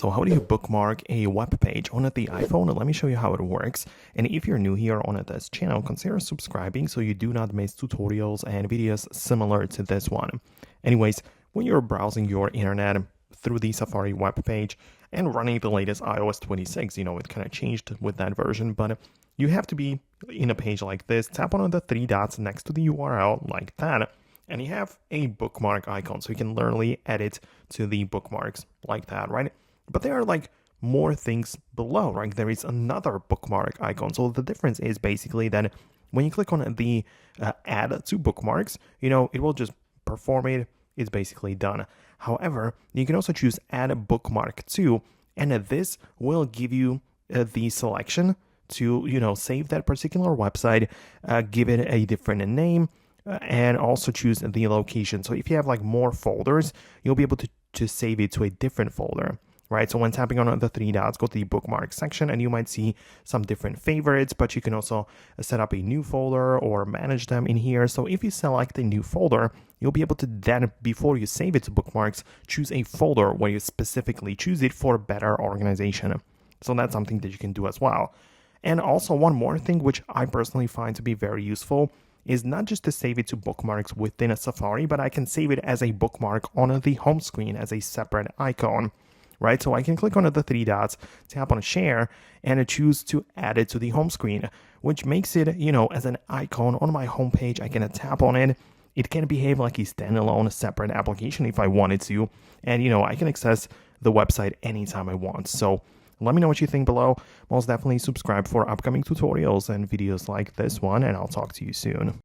So how do you bookmark a web page on the iPhone? Let me show you how it works. And if you're new here on this channel, consider subscribing so you do not miss tutorials and videos similar to this one. Anyways, when you're browsing your internet through the Safari web page and running the latest iOS 26, it kind of changed with that version, but you have to be in a page like this, tap on the three dots next to the URL like that, and you have a bookmark icon, so you can literally edit to the bookmarks like that, right? But there are like more things below, right? There is another bookmark icon. So the difference is basically that when you click on the add to bookmarks, it will just perform it. It's basically done. However, you can also choose add a bookmark to, and this will give you the selection to, save that particular website, give it a different name, and also choose the location. So if you have like more folders, you'll be able to save it to a different folder. Right, so when tapping on the three dots, go to the bookmark section and you might see some different favorites, but you can also set up a new folder or manage them in here. So if you select a new folder, you'll be able to then, before you save it to bookmarks, choose a folder where you specifically choose it for better organization. So that's something that you can do as well. And also one more thing, which I personally find to be very useful, is not just to save it to bookmarks within a Safari, but I can save it as a bookmark on the home screen as a separate icon. Right, so I can click on the three dots, tap on share, and choose to add it to the home screen, which makes it, as an icon on my home page. I can tap on it. It can behave like a standalone separate application if I wanted to, and I can access the website anytime I want. So let me know what you think below. Most definitely subscribe for upcoming tutorials and videos like this one, and I'll talk to you soon.